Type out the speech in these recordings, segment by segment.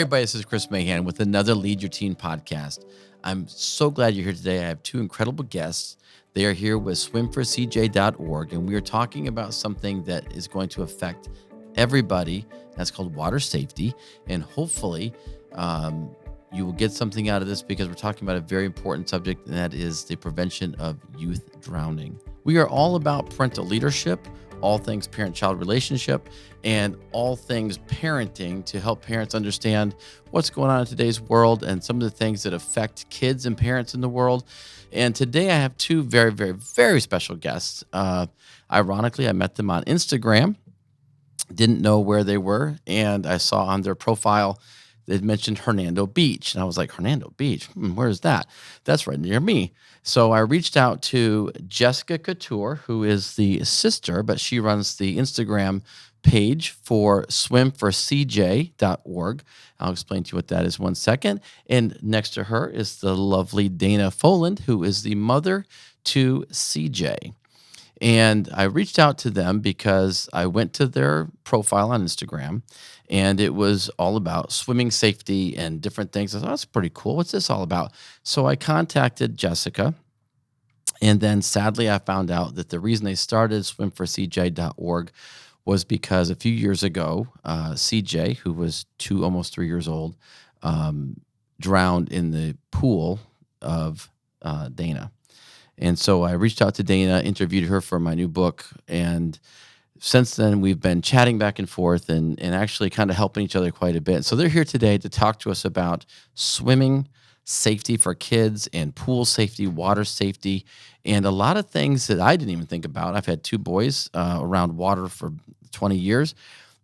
everybody, this is Chris Mahan with another Lead Your Teen podcast. I'm so glad you're here today. I have two incredible guests. They are here with swimforcj.org, and we are talking about something that is going to affect everybody. That's called water safety, and hopefully you will get something out of this because we're talking about a very important subject, and that is the prevention of youth drowning. We are all about parental leadership, all things parent-child relationship, and all things parenting to help parents understand what's going on in today's world and some of the things that affect kids and parents in the world. And today I have two very, very, very special guests. Ironically, I met them on Instagram, didn't know where they were, and I saw on their profile they'd mentioned Hernando Beach. And I was like, Hernando Beach? Where is that? That's right near me. So I reached out to Jessica Couture, who is the sister, but she runs the Instagram page for swimforcj.org. I'll explain to you what that is one second. And next to her is the lovely Dana Foland, who is the mother to CJ. And I reached out to them because I went to their profile on Instagram, and it was all about swimming safety and different things. I thought, that's pretty cool. What's this all about? So I contacted Jessica, and then sadly I found out that the reason they started swimforcj.org was because a few years ago, CJ, who was almost 3 years old, drowned in the pool of Dana. And so I reached out to Dana, interviewed her for my new book, and since then we've been chatting back and forth and actually kind of helping each other quite a bit. So they're here today to talk to us about swimming safety for kids and pool safety, water safety, and a lot of things that I didn't even think about. I've had two boys around water for 20 years,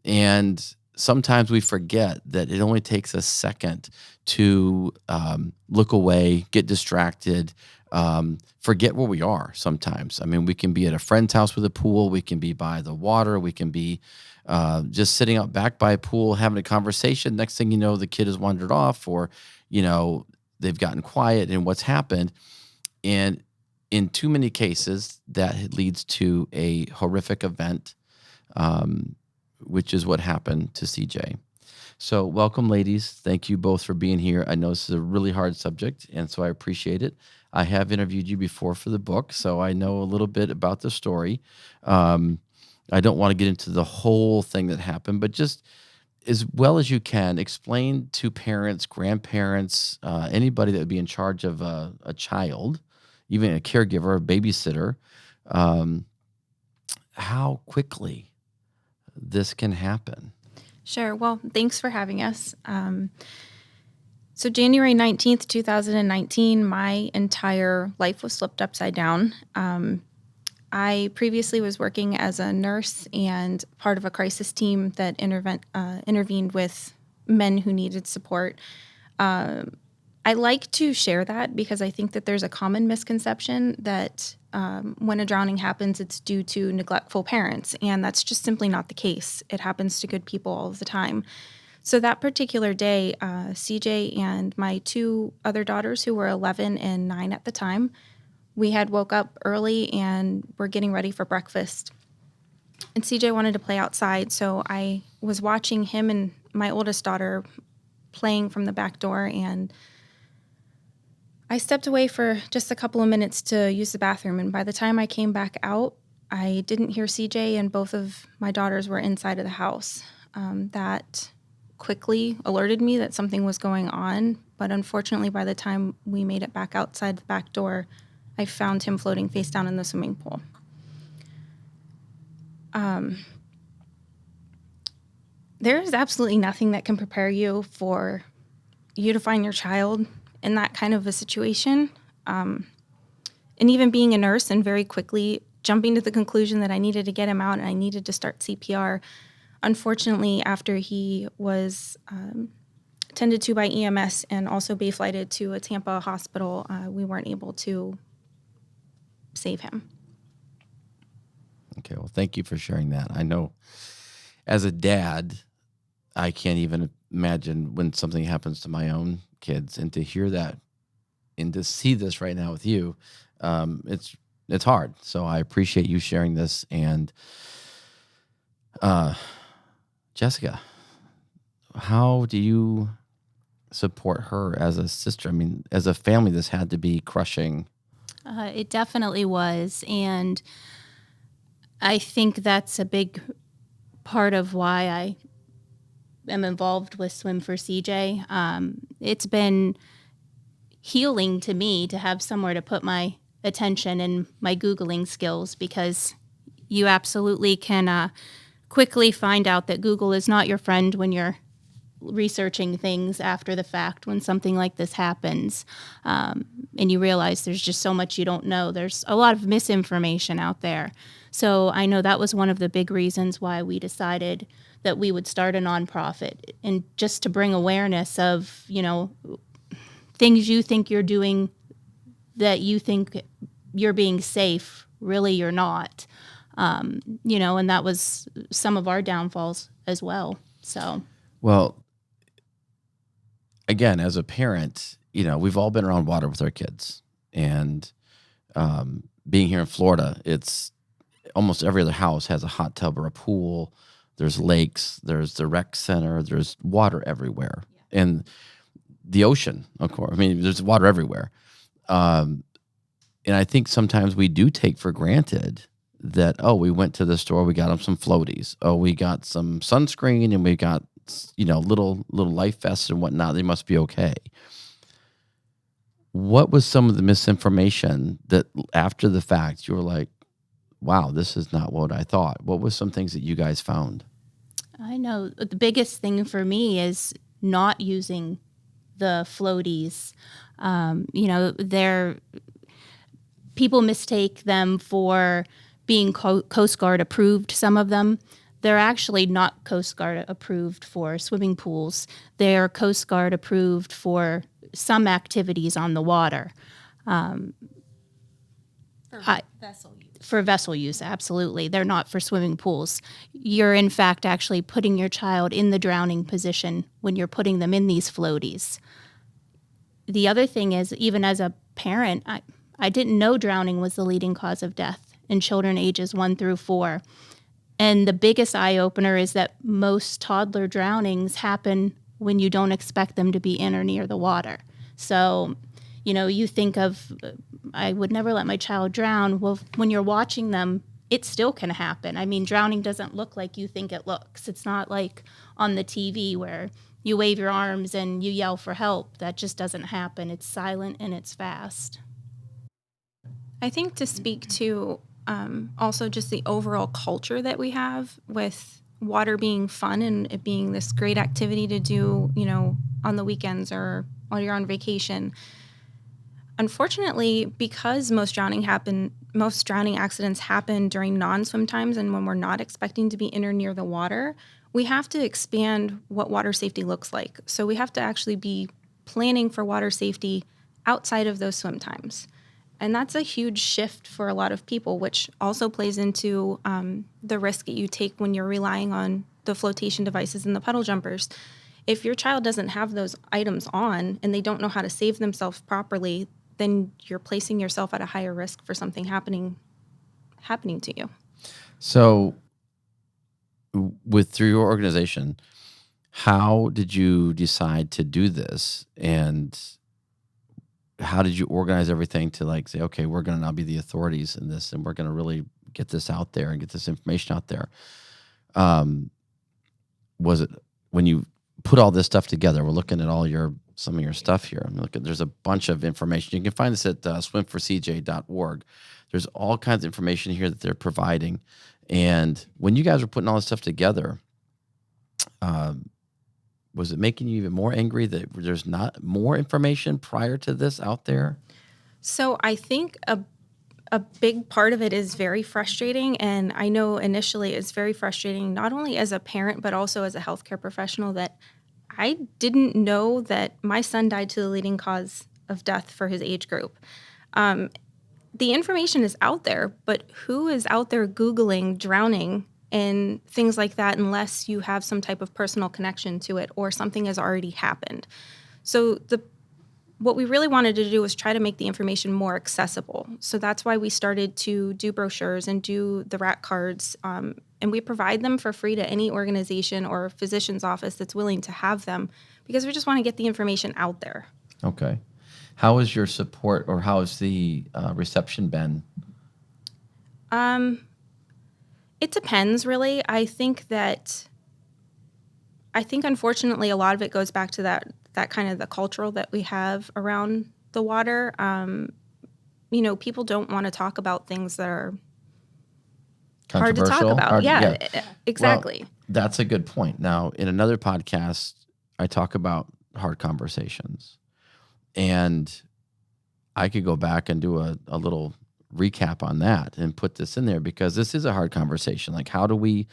and sometimes we forget that it only takes a second to look away, get distracted, forget where we are sometimes. I mean, we can be at a friend's house with a pool. We can be by the water. We can be just sitting out back by a pool, having a conversation. Next thing you know, the kid has wandered off, or, they've gotten quiet, and what's happened. And in too many cases, that leads to a horrific event, which is what happened to CJ. So welcome, ladies. Thank you both for being here. I know this is a really hard subject, and so I appreciate it. I have interviewed you before for the book, so I know a little bit about the story. I don't want to get into the whole thing that happened, but just as well as you can, explain to parents, grandparents, anybody that would be in charge of a child, even a caregiver, a babysitter, how quickly this can happen. Sure. Well, thanks for having us. So January 19th, 2019, my entire life was flipped upside down. I previously was working as a nurse and part of a crisis team that intervened with men who needed support. I like to share that because I think that there's a common misconception that when a drowning happens, it's due to neglectful parents, and that's just simply not the case. It happens to good people all the time. So that particular day, CJ and my two other daughters, who were 11 and 9 at the time, we had woke up early and were getting ready for breakfast. And CJ wanted to play outside, so I was watching him and my oldest daughter playing from the back door, and I stepped away for just a couple of minutes to use the bathroom, and by the time I came back out, I didn't hear CJ, and both of my daughters were inside of the house. That quickly alerted me that something was going on, but unfortunately, by the time we made it back outside the back door, I found him floating face down in the swimming pool. There is absolutely nothing that can prepare you for you to find your child in that kind of a situation. And even being a nurse and very quickly jumping to the conclusion that I needed to get him out and I needed to start CPR. Unfortunately, after he was tended to by EMS and also bay-flighted to a Tampa hospital, we weren't able to save him. Okay, well, thank you for sharing that. I know as a dad, I can't even imagine when something happens to my own kids, and to hear that and to see this right now with you, it's hard. So I appreciate you sharing this. And Jessica, how do you support her as a sister? I mean, as a family, this had to be crushing. It definitely was. And I think that's a big part of why I am involved with Swim for CJ. It's been healing to me to have somewhere to put my attention and my Googling skills, because you absolutely can quickly find out that Google is not your friend when you're researching things after the fact, when something like this happens. And you realize there's just so much you don't know. There's a lot of misinformation out there. So I know that was one of the big reasons why we decided that we would start a nonprofit, and just to bring awareness of, things you think you're doing that you think you're being safe, really you're not. And that was some of our downfalls as well. So, Well, again, as a parent, we've all been around water with our kids, and being here in Florida, it's almost every other house has a hot tub or a pool. There's lakes, there's the rec center, there's water everywhere, and the ocean, of course. I mean, there's water everywhere. And I think sometimes we do take for granted that, oh, we went to the store, we got them some floaties. Oh, we got some sunscreen, and we got little life vests and whatnot. They must be okay. What was some of the misinformation that after the fact you were like, wow, this is not what I thought? What was some things that you guys found? I know the biggest thing for me is not using the floaties. People mistake them for being Coast Guard approved, some of them. They're actually not Coast Guard approved for swimming pools. They're Coast Guard approved for some activities on the water. Vessel use. For vessel use, absolutely. They're not for swimming pools. You're, in fact, actually putting your child in the drowning position when you're putting them in these floaties. The other thing is, even as a parent, I didn't know drowning was the leading cause of death in children ages 1 through 4. And the biggest eye-opener is that most toddler drownings happen when you don't expect them to be in or near the water. So, you think of, I would never let my child drown. Well, when you're watching them, it still can happen. I mean, drowning doesn't look like you think it looks. It's not like on the TV where you wave your arms and you yell for help. That just doesn't happen. It's silent and it's fast. I think to speak to also just the overall culture that we have with water being fun and it being this great activity to do, on the weekends or while you're on vacation. Unfortunately, because most drowning accidents happen during non-swim times and when we're not expecting to be in or near the water, we have to expand what water safety looks like. So we have to actually be planning for water safety outside of those swim times. And that's a huge shift for a lot of people, which also plays into the risk that you take when you're relying on the flotation devices and the puddle jumpers. If your child doesn't have those items on and they don't know how to save themselves properly, then you're placing yourself at a higher risk for something happening to you. So, through your organization, how did you decide to do this, and how did you organize everything to say, okay, we're going to now be the authorities in this, and we're going to really get this out there and get this information out there? Was it when you put all this stuff together? We're looking at some of your stuff here. There's a bunch of information. You can find this at swimforcj.org. There's all kinds of information here that they're providing. And when you guys were putting all this stuff together, was it making you even more angry that there's not more information prior to this out there? So I think a big part of it is very frustrating. And I know initially it's very frustrating, not only as a parent, but also as a healthcare professional, that I didn't know that my son died to the leading cause of death for his age group. The information is out there, but who is out there Googling drowning and things like that unless you have some type of personal connection to it or something has already happened? So what we really wanted to do was try to make the information more accessible. So that's why we started to do brochures and do the RAC cards, and we provide them for free to any organization or physician's office that's willing to have them. because we just want to get the information out there. Okay. How is your support, or how has the reception been? It depends, really. I think unfortunately a lot of it goes back to that kind of the cultural that we have around the water. People don't want to talk about things that are hard to talk Controversial? about. Hard- Yeah, Well, exactly. that's a good point. Now, in another podcast, I talk about hard conversations. And I could go back and do a little recap on that and put this in there, because this is a hard conversation. Like, how do we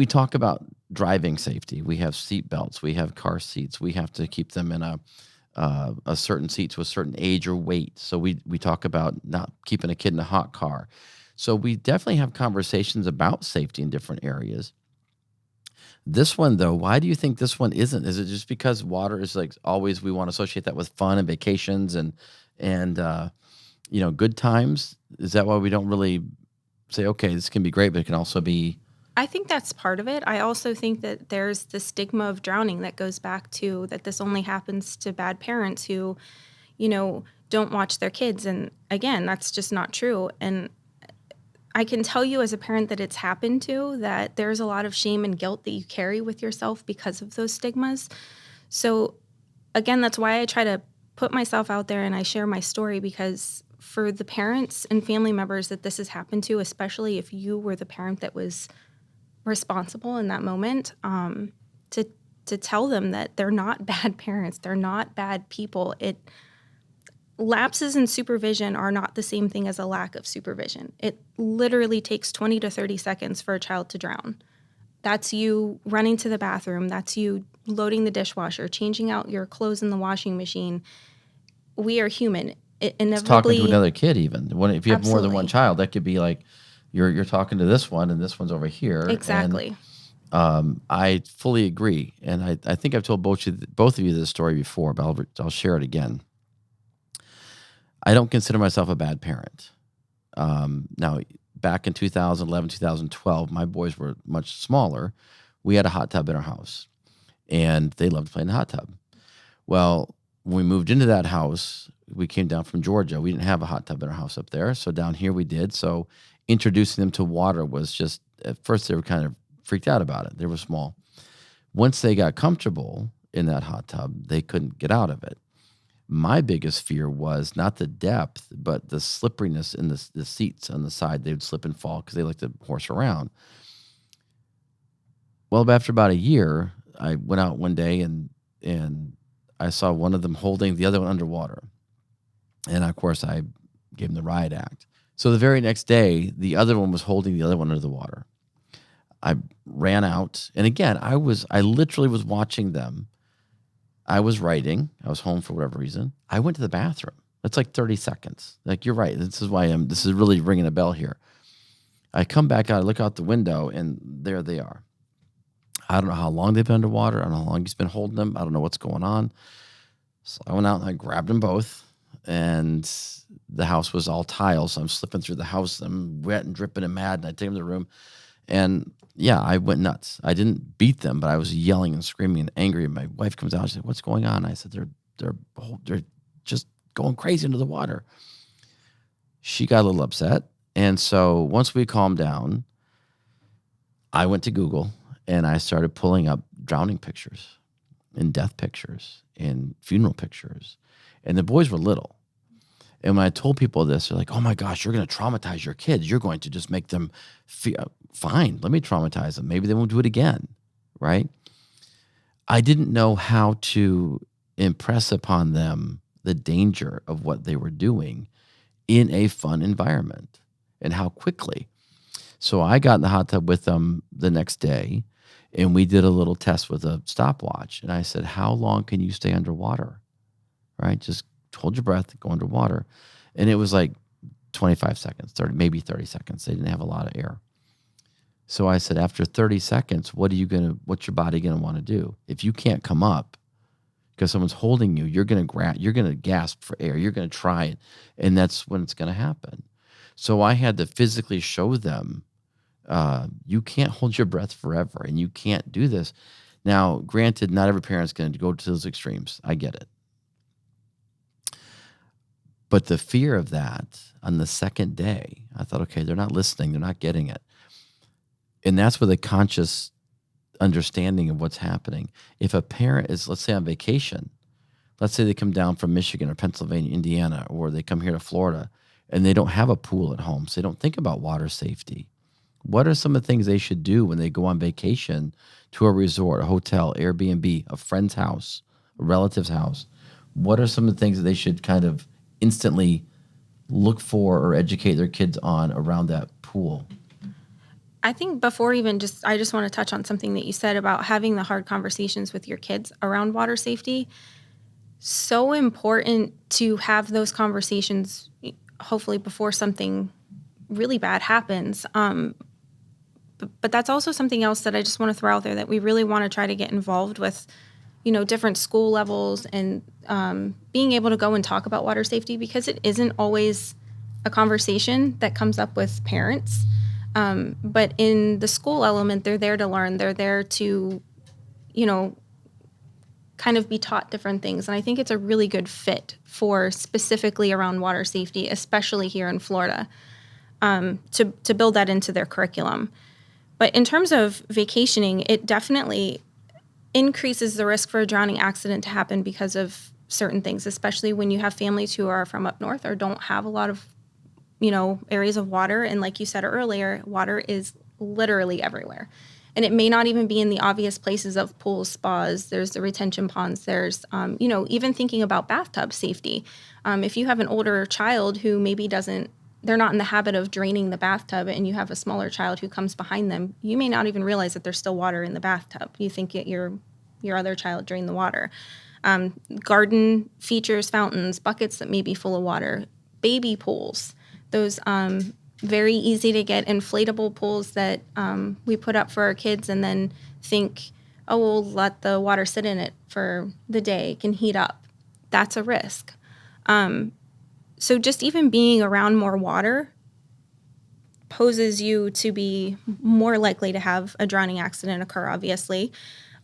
talk about driving safety? We have seat belts, we have car seats, we have to keep them in a certain seat to a certain age or weight. So we talk about not keeping a kid in a hot car. So we definitely have conversations about safety in different areas. This one, though, why do you think this one isn't? Is it just because water is like always we want to associate that with fun and vacations and good times? Is that why we don't really say, okay, this can be great, but it can also be? I think that's part of it. I also think that there's the stigma of drowning that goes back to that this only happens to bad parents who, don't watch their kids. And again, that's just not true. And I can tell you as a parent that it's happened to, that there's a lot of shame and guilt that you carry with yourself because of those stigmas. So again, that's why I try to put myself out there and I share my story, because for the parents and family members that this has happened to, especially if you were the parent that was responsible in that moment, to tell them that they're not bad parents, they're not bad people. Lapses in supervision are not the same thing as a lack of supervision. It literally takes 20 to 30 seconds for a child to drown. That's you running to the bathroom. That's you loading the dishwasher, changing out your clothes in the washing machine. We are human. It It's inevitably, talking to another kid even. If you have more than one Absolutely. child, that could be like you're talking to this one and this one's over here. exactly. And I fully agree. And I think I've told both of you this story before, but I'll share it again. I don't consider myself a bad parent. Now, back in 2011, 2012, my boys were much smaller. We had a hot tub in our house, and they loved playing the hot tub. Well, when we moved into that house, we came down from Georgia. We didn't have a hot tub in our house up there. So down here we did. So introducing them to water was just, at first they were kind of freaked out about it. They were small. Once they got comfortable in that hot tub, they couldn't get out of it. My biggest fear was not the depth, but the slipperiness in the seats on the side. They would slip and fall because they like to horse around. Well, after about a year, I went out one day and I saw one of them holding the other one underwater. And of course, I gave them the riot act. So the very next day, the other one was holding the other one under the water. I ran out, and again, I literally was watching them. I was writing. I was home for whatever reason. I went to the bathroom. That's like 30 seconds. Like, you're right. This is really ringing a bell here. I come back out, I look out the window, and there they are. I don't know how long they've been underwater. I don't know how long he's been holding them. I don't know what's going on. So I went out and I grabbed them both, and the house was all tile. So I'm slipping through the house. I'm wet and dripping and mad, and I take them to the room. And yeah, I went nuts. I didn't beat them, but I was yelling and screaming and angry. And my wife comes out. She said, "What's going on?" I said, "They're just going crazy into the water." She got a little upset, and so once we calmed down, I went to Google and I started pulling up drowning pictures, and death pictures, and funeral pictures, and the boys were little. And when I told people this, they're like, "Oh my gosh, you're going to traumatize your kids. You're going to just make them feel fine. Let me traumatize them. Maybe they won't do it again." Right? I didn't know how to impress upon them the danger of what they were doing in a fun environment and how quickly. So I got in the hot tub with them the next day, and we did a little test with a stopwatch. And I said, "How long can you stay underwater?" Right? Just hold your breath, go underwater. And it was like 25 seconds, 30, maybe 30 seconds. They didn't have a lot of air. So I said, after 30 seconds, what's your body going to want to do? If you can't come up because someone's holding you, you're going to gasp for air. You're going to try it. And that's when it's going to happen. So I had to physically show them, you can't hold your breath forever, and you can't do this. Now, granted, not every parent's going to go to those extremes. I get it. But the fear of that on the second day, I thought, okay, they're not listening. They're not getting it. And that's where the conscious understanding of what's happening. If a parent is, let's say, on vacation, let's say they come down from Michigan or Pennsylvania, Indiana, or they come here to Florida, and they don't have a pool at home, so they don't think about water safety. What are some of the things they should do when they go on vacation to a resort, a hotel, Airbnb, a friend's house, a relative's house? What are some of the things that they should kind of instantly look for or educate their kids on around that pool? I think before even I just want to touch on something that you said about having the hard conversations with your kids around water safety. So important to have those conversations, hopefully before something really bad happens. But that's also something else that I just want to throw out there, that we really want to try to get involved with, different school levels and being able to go and talk about water safety, because it isn't always a conversation that comes up with parents. But in the school element, they're there to learn. They're there to, kind of be taught different things. And I think it's a really good fit for specifically around water safety, especially here in Florida, to build that into their curriculum. But in terms of vacationing, it definitely increases the risk for a drowning accident to happen because of certain things, especially when you have families who are from up north or don't have a lot of areas of water. And like you said earlier, water is literally everywhere. And it may not even be in the obvious places of pools, spas, there's the retention ponds, there's, even thinking about bathtub safety. If you have an older child who maybe they're not in the habit of draining the bathtub, and you have a smaller child who comes behind them, you may not even realize that there's still water in the bathtub. You think that your other child drained the water. Garden features, fountains, buckets that may be full of water, baby pools, those very easy to get inflatable pools that we put up for our kids and then think, oh, we'll let the water sit in it for the day, it can heat up. That's a risk. So just even being around more water poses you to be more likely to have a drowning accident occur, obviously.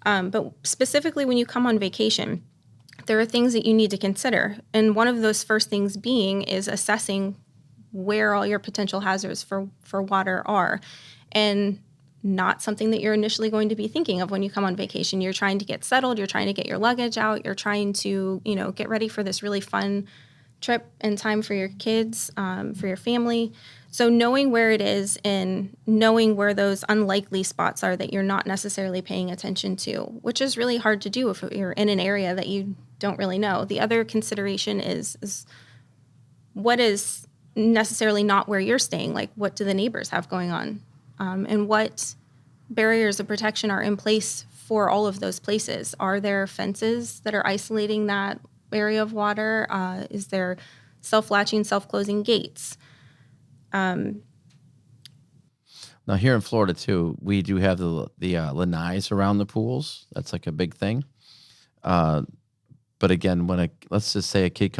But specifically when you come on vacation, there are things that you need to consider. And one of those first things being is assessing where all your potential hazards for water are, and not something that you're initially going to be thinking of when you come on vacation. You're trying to get settled, you're trying to get your luggage out, you're trying to, get ready for this really fun trip and time for your kids, for your family. So knowing where it is and knowing where those unlikely spots are that you're not necessarily paying attention to, which is really hard to do if you're in an area that you don't really know. The other consideration is what is necessarily not where you're staying. Like, what do the neighbors have going on? And what barriers of protection are in place for all of those places? Are there fences that are isolating that area of water? Is there self-latching, self-closing gates? Now, here in Florida too, we do have the lanais around the pools. That's like a big thing. But again, let's just say a kid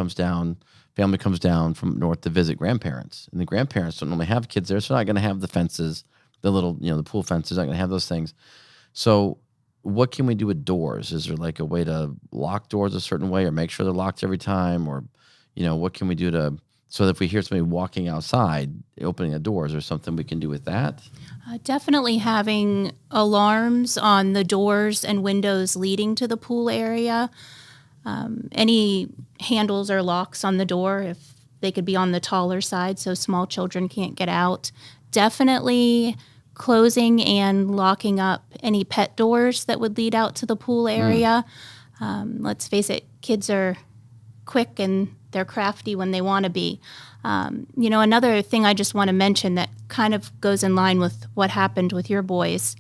family comes down from north to visit grandparents, and the grandparents don't normally have kids there, so they're not going to have the fences, the little, the pool fences, not going to have those things. So what can we do with doors? Is there like a way to lock doors a certain way, or make sure they're locked every time? Or, what can we do so that if we hear somebody walking outside, opening the doors, or something we can do with that? Definitely having alarms on the doors and windows leading to the pool area. Any handles or locks on the door, if they could be on the taller side so small children can't get out. Definitely closing and locking up any pet doors that would lead out to the pool area. Let's face it, kids are quick and they're crafty when they want to be. Another thing I just want to mention that kind of goes in line with what happened with your boys.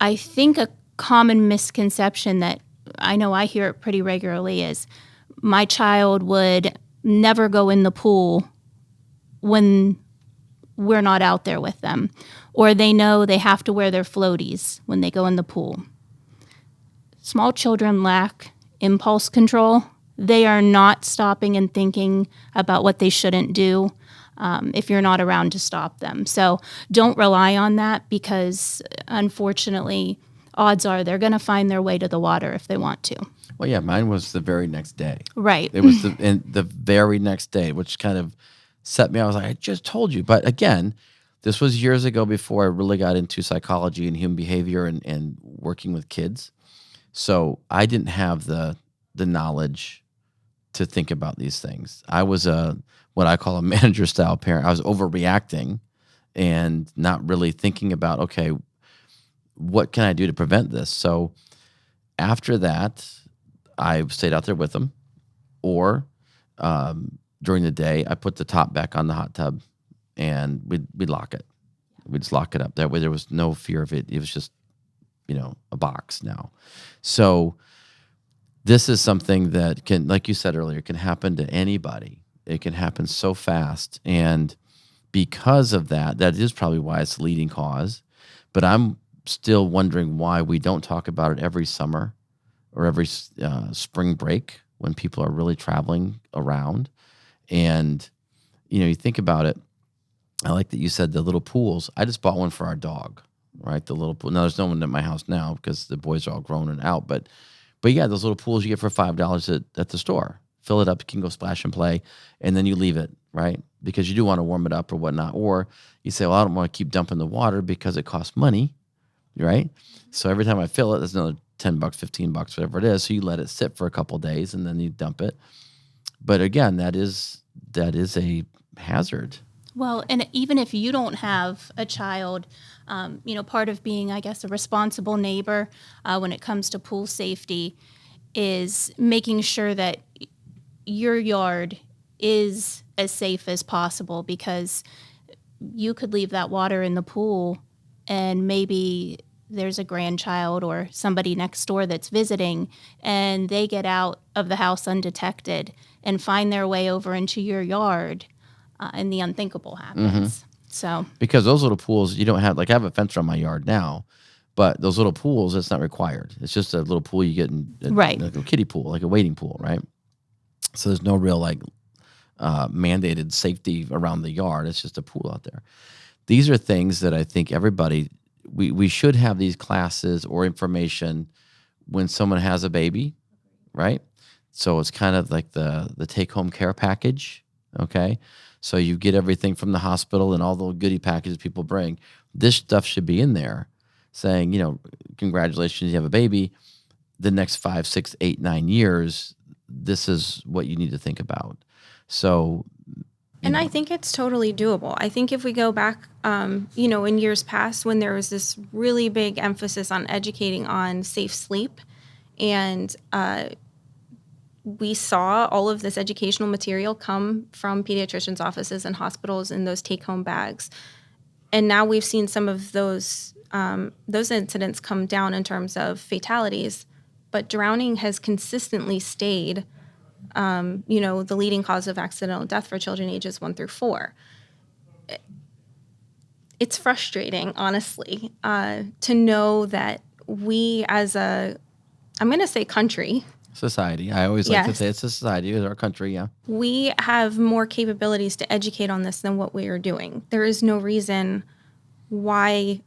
I think a common misconception that I know I hear it pretty regularly is my child would never go in the pool when we're not out there with them, or they know they have to wear their floaties when they go in the pool. Small children lack impulse control. They are not stopping and thinking about what they shouldn't do if you're not around to stop them. So don't rely on that, because unfortunately, odds are they're going to find their way to the water if they want to. Well, yeah, mine was the very next day. Right. It was the very next day, which kind of set me. I was like, I just told you. But again, this was years ago before I really got into psychology and human behavior and working with kids. So I didn't have the knowledge to think about these things. I was what I call a manager style parent. I was overreacting and not really thinking about, okay, what can I do to prevent this? So after that, I stayed out there with them, or during the day, I put the top back on the hot tub, and we'd lock it. We'd just lock it up. That way, there was no fear of it. It was just, a box now. So this is something that can, like you said earlier, can happen to anybody. It can happen so fast, and because of that, that is probably why it's the leading cause. But I'm still wondering why we don't talk about it every summer or every spring break when people are really traveling around. And, you think about it. I like that you said the little pools. I just bought one for our dog, right? The little pool. Now, there's no one at my house now because the boys are all grown and out. But yeah, those little pools you get for $5 at the store. Fill it up, you can go splash and play, and then you leave it, right? Because you do want to warm it up or whatnot. Or you say, well, I don't want to keep dumping the water because it costs money, right? So every time I fill it, there's another $10, $15, whatever it is. So you let it sit for a couple of days and then you dump it. But again, that is a hazard. Well, and even if you don't have a child, part of being, I guess, a responsible neighbor when it comes to pool safety is making sure that your yard is as safe as possible, because you could leave that water in the pool and maybe there's a grandchild or somebody next door that's visiting and they get out of the house undetected and find their way over into your yard. And the unthinkable happens. Mm-hmm. So because those little pools, you don't have, like, I have a fence around my yard now, but those little pools, it's not required. It's just a little pool you get in, right, like a kiddie pool, like a wading pool, right? So there's no real mandated safety around the yard. It's just a pool out there. These are things that I think everybody, we should have these classes or information when someone has a baby, right? So it's kind of like the take-home care package, okay? So you get everything from the hospital and all the goodie packages people bring. This stuff should be in there saying, congratulations, you have a baby. The next 5, 6, 8, 9 years, this is what you need to think about. So, and I think it's totally doable. I think if we go back, in years past when there was this really big emphasis on educating on safe sleep, and we saw all of this educational material come from pediatricians' offices and hospitals in those take-home bags. And now we've seen some of those incidents come down in terms of fatalities, but drowning has consistently stayed, the leading cause of accidental death for children ages 1 through 4. It's frustrating, honestly, to know that we as I'm going to say country, society. I always like to say it's a society. It's our country, yeah. We have more capabilities to educate on this than what we are doing. There is no reason why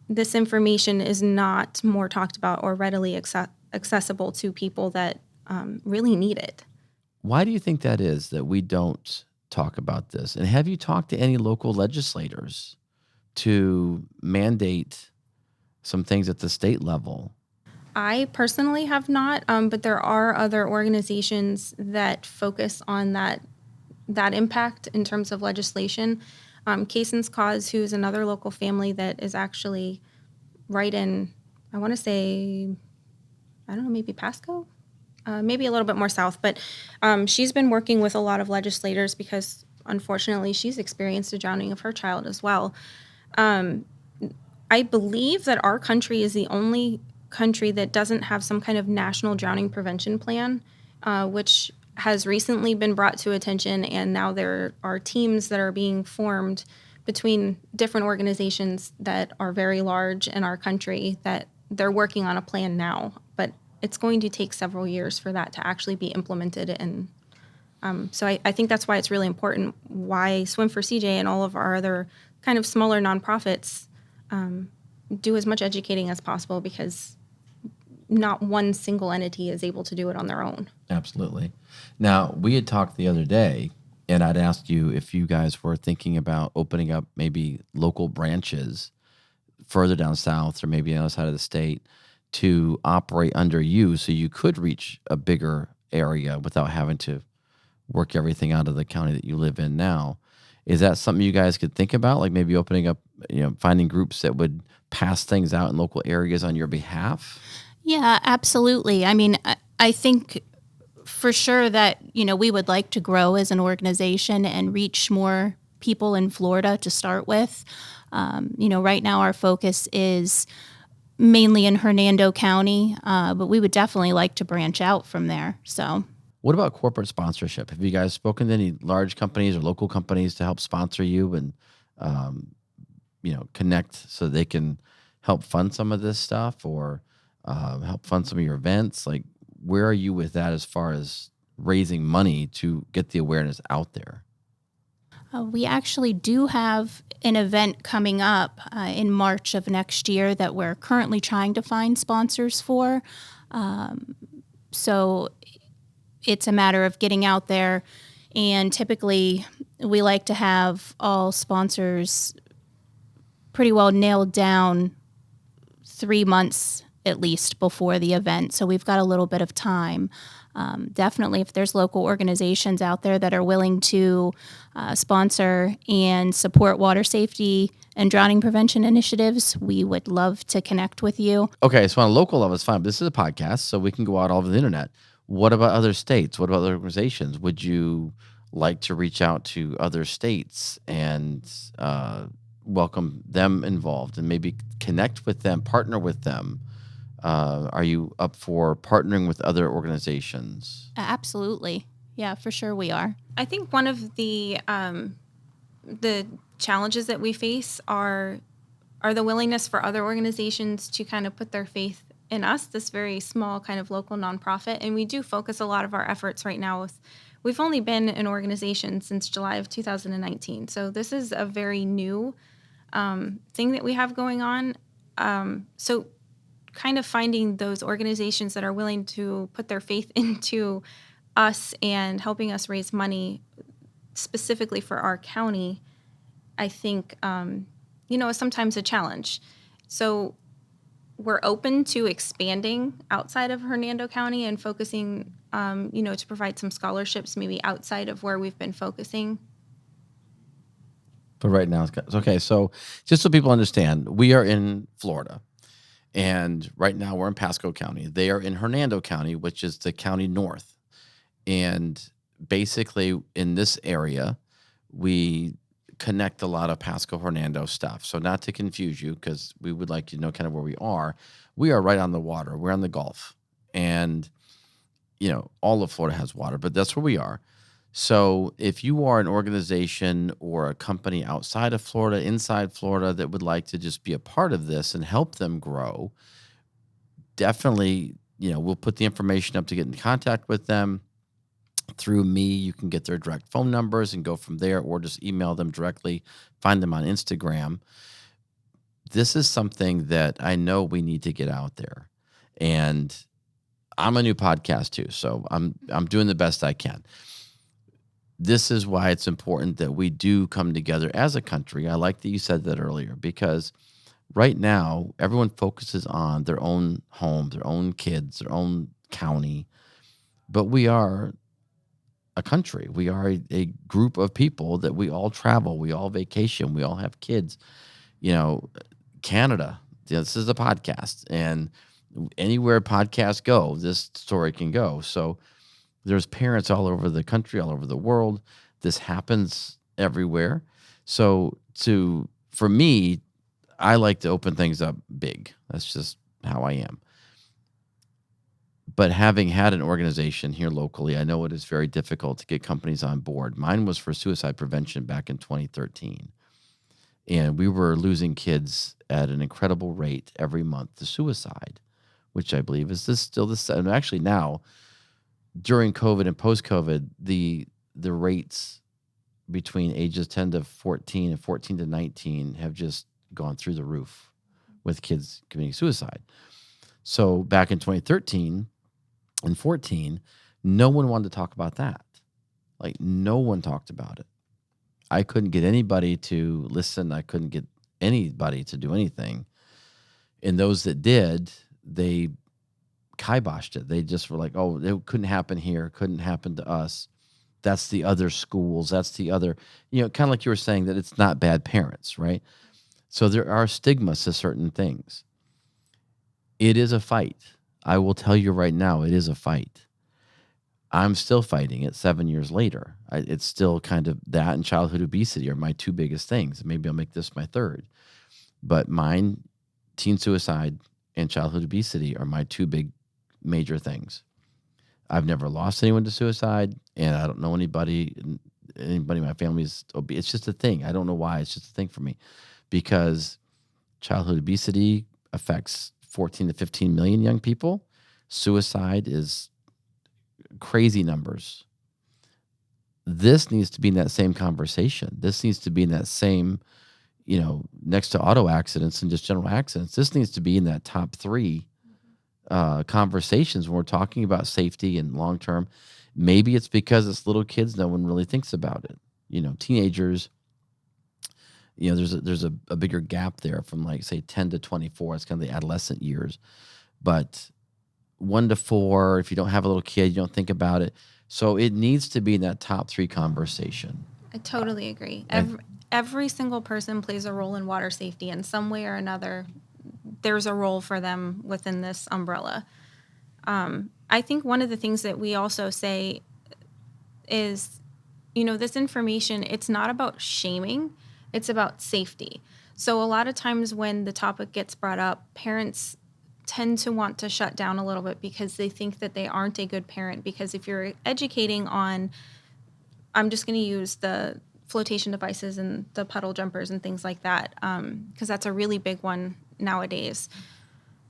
this information is not more talked about or readily accessible to people that really need it. Why do you think that is, that we don't talk about this? And have you talked to any local legislators to mandate some things at the state level? I personally have not, but there are other organizations that focus on that impact in terms of legislation. Cason's Cause, who is another local family that is actually right in, I want to say, I don't know, maybe Pasco? Maybe a little bit more south. But she's been working with a lot of legislators because, unfortunately, she's experienced a drowning of her child as well. I believe that our country is the only country that doesn't have some kind of national drowning prevention plan, which has recently been brought to attention, and now there are teams that are being formed between different organizations that are very large in our country that they're working on a plan now, but it's going to take several years for that to actually be implemented. And so I think that's why it's really important why Swim for CJ and all of our other kind of smaller nonprofits do as much educating as possible because not one single entity is able to do it on their own. Absolutely. Now, we had talked the other day, and I'd asked you if you guys were thinking about opening up maybe local branches further down south or maybe on the other side of the state to operate under you so you could reach a bigger area without having to work everything out of the county that you live in now. Is that something you guys could think about? Like maybe opening up, finding groups that would pass things out in local areas on your behalf? Yeah, absolutely. I mean, I think for sure that, we would like to grow as an organization and reach more people in Florida to start with. Right now our focus is mainly in Hernando County, but we would definitely like to branch out from there. So, What about corporate sponsorship? Have you guys spoken to any large companies or local companies to help sponsor you and, um, connect so they can help fund some of this stuff or help fund some of your events? Like, where are you with that as far as raising money to get the awareness out there? we actually do have an event coming up in March of next year that we're currently trying to find sponsors for. So it's a matter of getting out there. And typically, we like to have all sponsors pretty well nailed down 3 months at least before the event. So we've got a little bit of time. Definitely, if there's local organizations out there that are willing to sponsor and support water safety and drowning prevention initiatives, we would love to connect with you. Okay, so on a local level, it's fine. But this is a podcast, so we can go out all over the internet. What about other states? What about other organizations? Would you like to reach out to other states and welcome them involved and maybe connect with them, partner with them? Are you up for partnering with other organizations? Absolutely. Yeah, for sure we are. I think one of the challenges that we face are the willingness for other organizations to kind of put their faith in us, this very small kind of local nonprofit. And we do focus a lot of our efforts right now with, we've only been an organization since July of 2019. So this is a very new thing that we have going on. So kind of finding those organizations that are willing to put their faith into us and helping us raise money specifically for our county, I think, is sometimes a challenge. So we're open to expanding outside of Hernando County and focusing, to provide some scholarships maybe outside of where we've been focusing. But right now, it's okay. So just so people understand, we are in Florida. And right now we're in Pasco County. They are in Hernando County, which is the county north. And basically in this area, we connect a lot of Pasco Hernando stuff. So not to confuse you, because we would like you to know kind of where we are. We are right on the water. We're on the Gulf. And, all of Florida has water, but that's where we are. So if you are an organization or a company outside of Florida, inside Florida that would like to just be a part of this and help them grow, definitely, we'll put the information up to get in contact with them. Through me, you can get their direct phone numbers and go from there, or just email them directly, find them on Instagram. This is something that I know we need to get out there. And I'm a new podcast too, so I'm doing the best I can. This is why it's important that we do come together as a country. I like that you said that earlier, because right now everyone focuses on their own home, their own kids, their own county. But we are a country. We are a group of people that we all travel, we all vacation, we all have kids. Canada, this is a podcast. And anywhere podcasts go, this story can go. So there's parents all over the country, all over the world. This happens everywhere. So for me, I like to open things up big. That's just how I am. But having had an organization here locally, I know it is very difficult to get companies on board. Mine was for suicide prevention back in 2013. And we were losing kids at an incredible rate every month to suicide, which I believe is still the same. Actually, now, during COVID and post-COVID, the rates between ages 10 to 14 and 14 to 19 have just gone through the roof with kids committing suicide. So back in 2013 and 14, no one wanted to talk about that. Like, no one talked about it. I couldn't get anybody to listen. I couldn't get anybody to do anything. And those that did, they kiboshed it. They just were like, oh, it couldn't happen here, couldn't happen to us. That's the other schools. That's the other, kind of like you were saying, that it's not bad parents, right? So there are stigmas to certain things. It is a fight. I will tell you right now, it is a fight. I'm still fighting it 7 years later. It's still kind of that and childhood obesity are my two biggest things. Maybe I'll make this my third. But mine, teen suicide and childhood obesity are my two big major things. I've never lost anyone to suicide, and I don't know anybody in my family is obese. It's just a thing. I don't know why. It's just a thing for me because childhood obesity affects 14 to 15 million young people. Suicide is crazy numbers. This needs to be in that same conversation. This needs to be in that same, next to auto accidents and just general accidents. This needs to be in that top three conversations when we're talking about safety and long term. Maybe it's because it's little kids. No one really thinks about it. Teenagers. There's a bigger gap there from like say 10 to 24. It's kind of the adolescent years, but 1 to 4. If you don't have a little kid, you don't think about it. So it needs to be in that top three conversation. I totally agree. Every single person plays a role in water safety in some way or another. There's a role for them within this umbrella. I think one of the things that we also say is, this information, it's not about shaming, it's about safety. So a lot of times when the topic gets brought up, parents tend to want to shut down a little bit because they think that they aren't a good parent. Because if you're educating on, I'm just going to use the flotation devices and the puddle jumpers and things like that, because that's a really big one nowadays.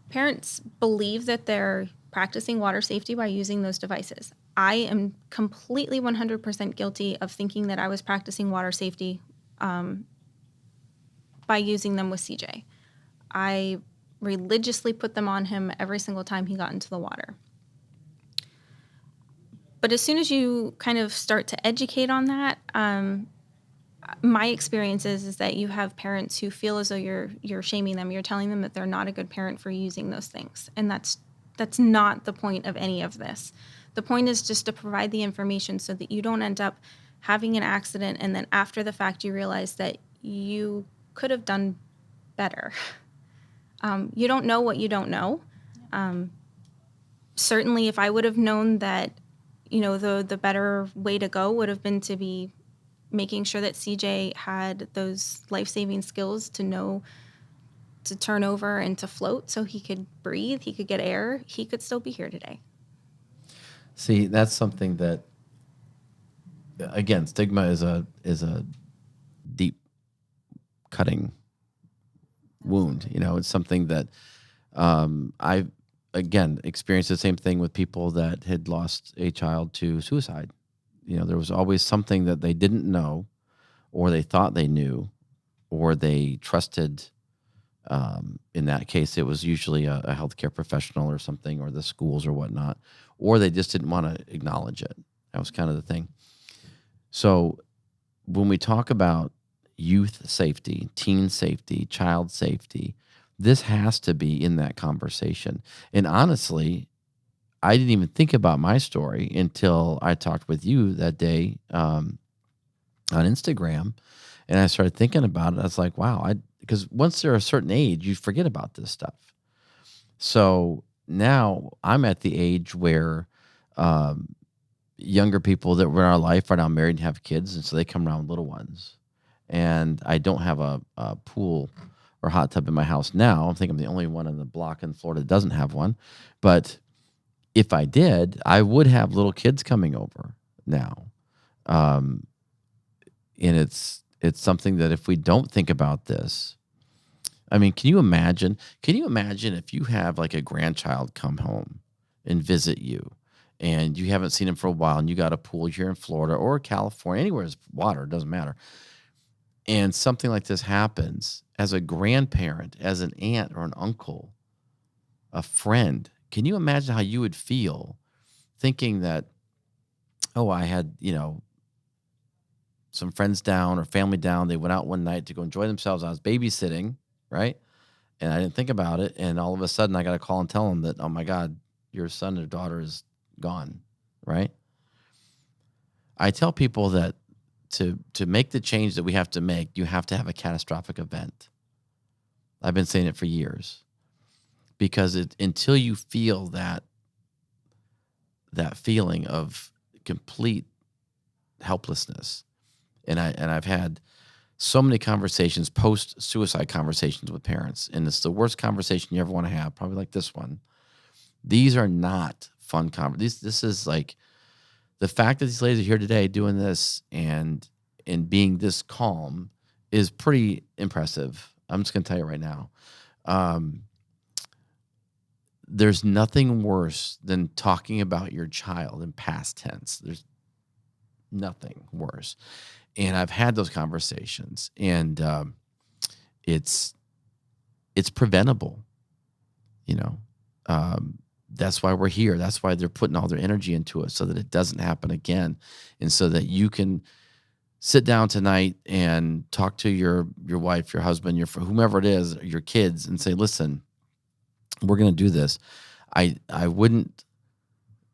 Parents believe that they're practicing water safety by using those devices. I am completely 100% guilty of thinking that I was practicing water safety by using them with CJ. I religiously put them on him every single time he got into the water. But as soon as you kind of start to educate on that, my experience is that you have parents who feel as though you're shaming them. You're telling them that they're not a good parent for using those things. And that's not the point of any of this. The point is just to provide the information so that you don't end up having an accident and then after the fact you realize that you could have done better. You don't know what you don't know. Certainly if I would have known that, the better way to go would have been to be making sure that CJ had those life-saving skills to know to turn over and to float so he could breathe, he could get air, he could still be here today. See, that's something that, again, stigma is a deep cutting wound. It's something that I've, again, experienced the same thing with people that had lost a child to suicide. There was always something that they didn't know or they thought they knew or they trusted. In that case, it was usually a healthcare professional or something or the schools or whatnot, or they just didn't want to acknowledge it. That was kind of the thing. So when we talk about youth safety, teen safety, child safety, this has to be in that conversation. And honestly, I didn't even think about my story until I talked with you that day on Instagram, and I started thinking about it. I was like, wow, because once they're a certain age, you forget about this stuff. So now I'm at the age where younger people that were in our life are now married and have kids, and so they come around with little ones. And I don't have a pool or hot tub in my house now. I think I'm the only one in the block in Florida that doesn't have one. But if I did, I would have little kids coming over now. And it's something that if we don't think about this, I mean, can you imagine if you have like a grandchild come home and visit you and you haven't seen him for a while and you got a pool here in Florida or California, anywhere there's water, it doesn't matter. and something like this happens, as a grandparent, as an aunt or an uncle, a friend, can you imagine how you would feel thinking that, oh, I had, some friends down or family down. They went out one night to go enjoy themselves. I was babysitting, right? And I didn't think about it. And all of a sudden, I got a call and tell them that, oh my God, your son or daughter is gone, right? I tell people that to make the change that we have to make, you have to have a catastrophic event. I've been saying it for years because until you feel that feeling of complete helplessness, and I've had so many conversations, post-suicide conversations with parents, and it's the worst conversation you ever want to have, probably like this one. These are not fun conversations. This is like the fact that these ladies are here today doing this and being this calm is pretty impressive. I'm just going to tell you right now. There's nothing worse than talking about your child in past tense. There's nothing worse. And I've had those conversations, and it's preventable. That's why we're here. That's why they're putting all their energy into it, so that it doesn't happen again, and so that you can sit down tonight and talk to your wife, your husband, whomever it is, your kids, and say, "Listen, we're going to do this." I wouldn't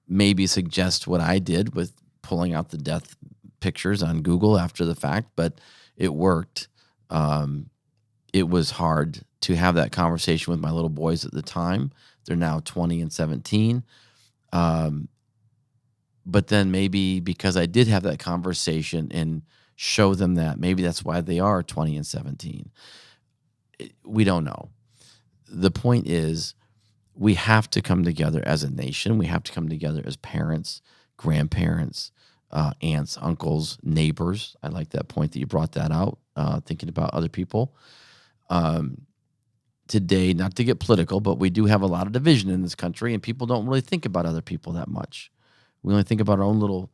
maybe suggest what I did with pulling out the death pictures on Google after the fact, but it worked. It was hard to have that conversation with my little boys at the time. They're now 20 and 17. But then maybe because I did have that conversation and show them that, maybe that's why they are 20 and 17. We don't know. The point is, we have to come together as a nation. We have to come together as parents, grandparents, aunts, uncles, neighbors. I like that point that you brought that out, thinking about other people. Today, not to get political, but we do have a lot of division in this country, and people don't really think about other people that much. We only think about our own little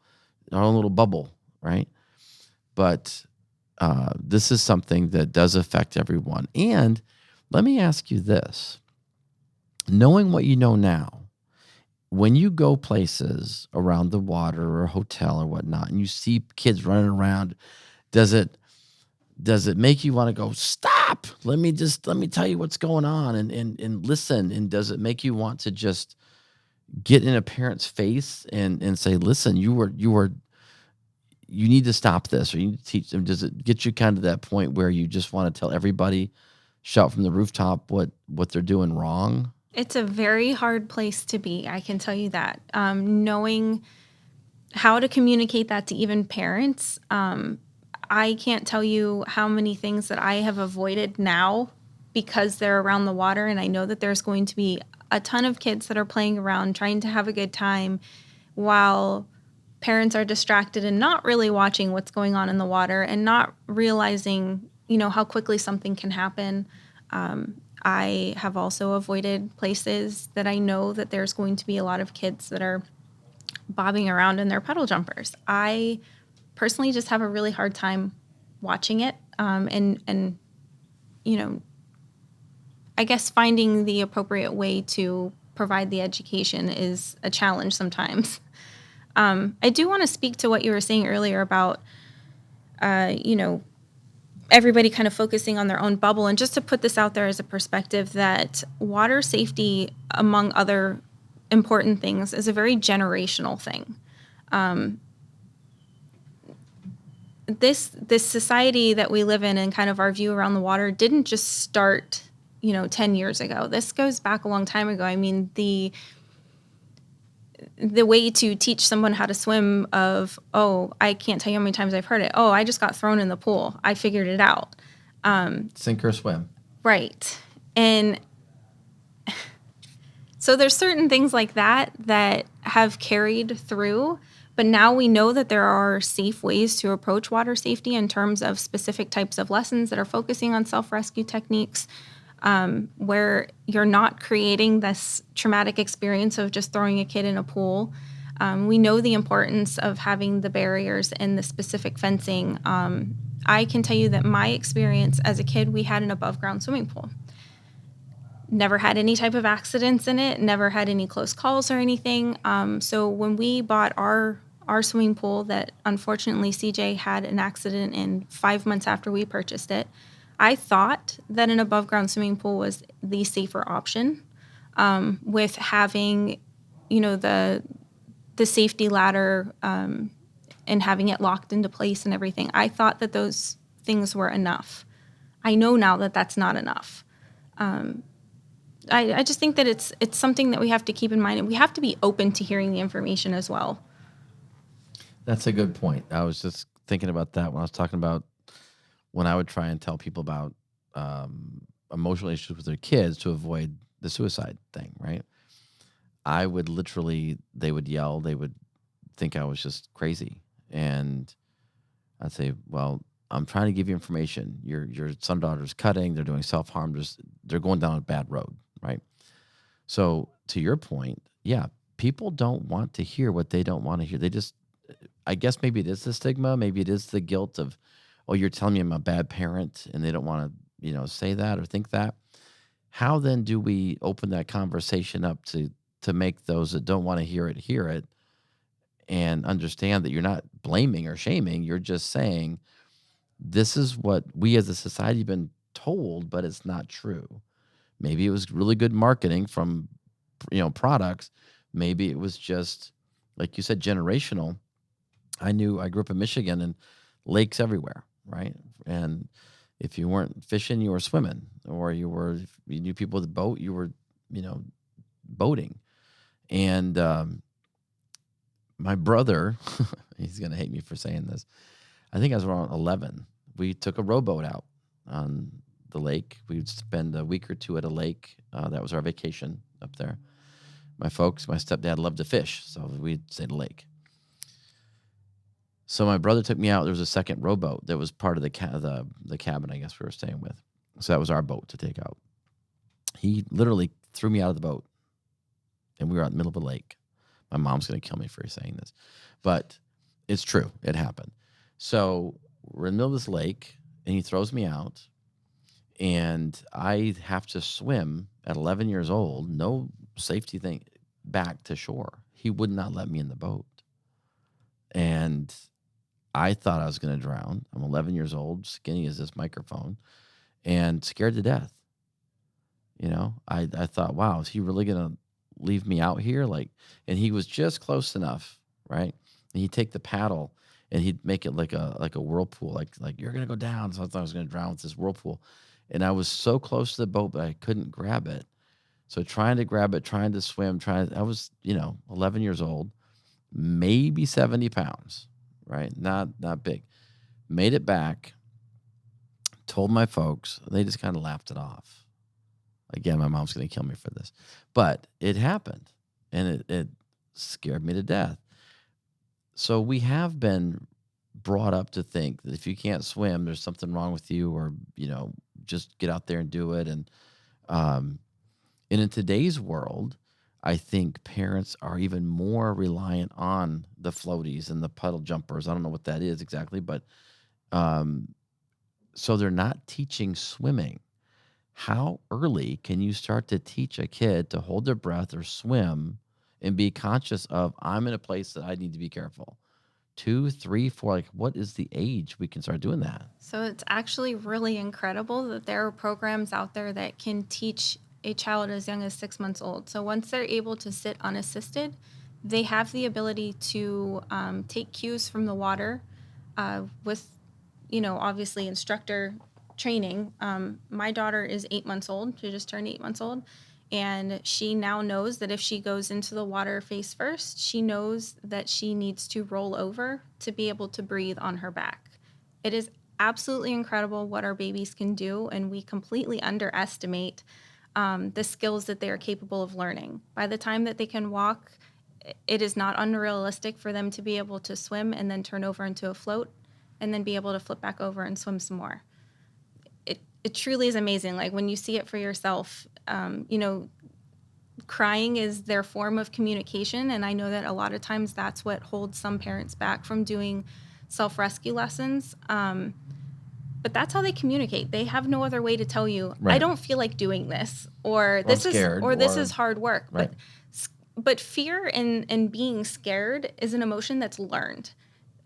bubble, right? But this is something that does affect everyone. And let me ask you this. Knowing what you know now, when you go places around the water or a hotel or whatnot, and you see kids running around, does it make you want to go, stop? Let me tell you what's going on and listen. And does it make you want to just get in a parent's face and say, listen, you need to stop this, or you need to teach them? Does it get you kind of that point where you just want to tell everybody, shout from the rooftop what they're doing wrong? It's a very hard place to be. I can tell you that. Knowing how to communicate that to even parents, I can't tell you how many things that I have avoided now because they're around the water, and I know that there's going to be a ton of kids that are playing around, trying to have a good time, while parents are distracted and not really watching what's going on in the water and not realizing, how quickly something can happen. I have also avoided places that I know that there's going to be a lot of kids that are bobbing around in their puddle jumpers. I personally just have a really hard time watching it. And I guess finding the appropriate way to provide the education is a challenge sometimes. I do want to speak to what you were saying earlier about, everybody kind of focusing on their own bubble. And just to put this out there as a perspective, that water safety, among other important things, is a very generational thing. This society that we live in and kind of our view around the water didn't just start, 10 years ago. This goes back a long time ago. I mean, the way to teach someone how to swim I can't tell you how many times I've heard it. Oh, I just got thrown in the pool. I figured it out. Sink or swim. Right. And so there's certain things like that have carried through, but now we know that there are safe ways to approach water safety in terms of specific types of lessons that are focusing on self-rescue techniques, where you're not creating this traumatic experience of just throwing a kid in a pool. We know the importance of having the barriers and the specific fencing I can tell you that my experience as a kid, we had an above ground swimming pool. Never had any type of accidents in it, never had any close calls or anything. So when we bought our swimming pool that unfortunately CJ had an accident in 5 months after we purchased it, I thought that an above ground swimming pool was the safer option, with having, the safety ladder, and having it locked into place and everything. I thought that those things were enough. I know now that that's not enough. I just think that it's something that we have to keep in mind, and we have to be open to hearing the information as well. That's a good point. I was just thinking about that when I was talking about when I would try and tell people about emotional issues with their kids to avoid the suicide thing, right? I would literally, they would yell, they would think I was just crazy. And I'd say, well, I'm trying to give you information. Your son daughter's cutting, they're doing self-harm, they're going down a bad road, right? So to your point, yeah, people don't want to hear what they don't want to hear. They just, I guess maybe it is the stigma, maybe it is the guilt of, oh, you're telling me I'm a bad parent, and they don't want to, say that or think that. How then do we open that conversation up to make those that don't want to hear it, and understand that you're not blaming or shaming, you're just saying this is what we as a society have been told, but it's not true. Maybe it was really good marketing from products. Maybe it was just like you said, generational. I grew up in Michigan and lakes everywhere, right? And if you weren't fishing, you were swimming, or if you knew people with a boat, you were, boating. And my brother, he's gonna hate me for saying this. I think I was around 11. We took a rowboat out on the lake. We'd spend a week or two at a lake. That was our vacation up there. My stepdad loved to fish, so we'd stay at a lake. So my brother took me out. There was a second rowboat that was part of the cabin, I guess we were staying with. So that was our boat to take out. He literally threw me out of the boat, and we were out in the middle of a lake. My mom's going to kill me for saying this, but it's true. It happened. So we're in the middle of this lake, and he throws me out, and I have to swim at 11 years old, no safety thing, back to shore. He would not let me in the boat. And I thought I was going to drown. I'm 11 years old, skinny as this microphone, and scared to death. I thought, wow, is he really going to leave me out here? And he was just close enough, right? And he'd take the paddle and he'd make it like a whirlpool, like you're going to go down. So I thought I was going to drown with this whirlpool. And I was so close to the boat, but I couldn't grab it. So trying to grab it, trying to swim, I was, 11 years old, maybe 70 pounds, right? Not big. Made it back, told my folks, they just kind of laughed it off. Again, my mom's going to kill me for this, but it happened, and it scared me to death. So we have been brought up to think that if you can't swim, there's something wrong with you, or, just get out there and do it. And in today's world, I think parents are even more reliant on the floaties and the puddle jumpers. I don't know what that is exactly, but so they're not teaching swimming. How early can you start to teach a kid to hold their breath or swim and be conscious of, I'm in a place that I need to be careful? 2, 3, 4, like what is the age we can start doing that? So it's actually really incredible that there are programs out there that can teach a child as young as 6 months old. So once they're able to sit unassisted, they have the ability to take cues from the water, with, obviously instructor training. My daughter is 8 months old. She just turned 8 months old. And she now knows that if she goes into the water face first, she knows that she needs to roll over to be able to breathe on her back. It is absolutely incredible what our babies can do, and we completely underestimate the skills that they are capable of learning. By the time that they can walk, it is not unrealistic for them to be able to swim and then turn over into a float and then be able to flip back over and swim some more. It truly is amazing. Like when you see it for yourself, crying is their form of communication. And I know that a lot of times that's what holds some parents back from doing self-rescue lessons. but that's how they communicate. They have no other way to tell you, I Right. don't feel like doing this, or I'm this is scared, or this or- is hard work. Right. But fear and being scared is an emotion that's learned.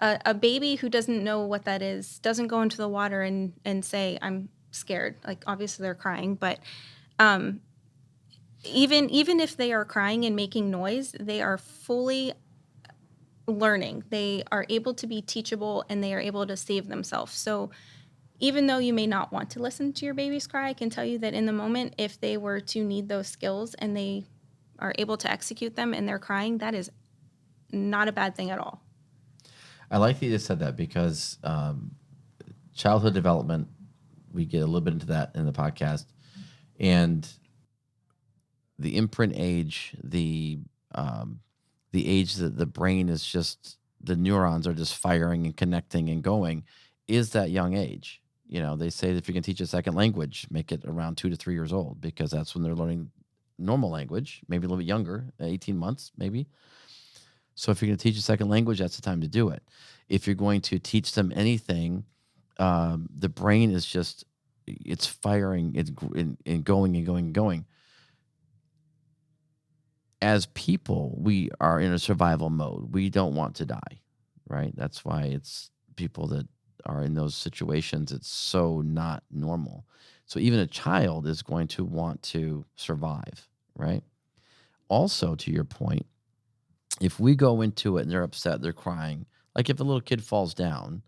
A baby who doesn't know what that is doesn't go into the water and say, I'm scared. Like, obviously they're crying, but even if they are crying and making noise, they are fully learning. They are able to be teachable, and they are able to save themselves. So even though you may not want to listen to your baby's cry, I can tell you that in the moment, if they were to need those skills and they are able to execute them and they're crying, that is not a bad thing at all. I like that you just said that, because childhood development, we get a little bit into that in the podcast, and the imprint age, the age that the brain is just, the neurons are just firing and connecting and going, is that young age. They say that if you can teach a second language, make it around 2 to 3 years old, because that's when they're learning normal language, maybe a little bit younger, 18 months, maybe. So if you're going to teach a second language, that's the time to do it. If you're going to teach them anything, the brain is just, it's firing, and going and going and going. As people, we are in a survival mode. We don't want to die, right? That's why it's people that are in those situations, it's so not normal. So even a child is going to want to survive, right? Also, to your point, if we go into it and they're upset, they're crying, like if a little kid falls down,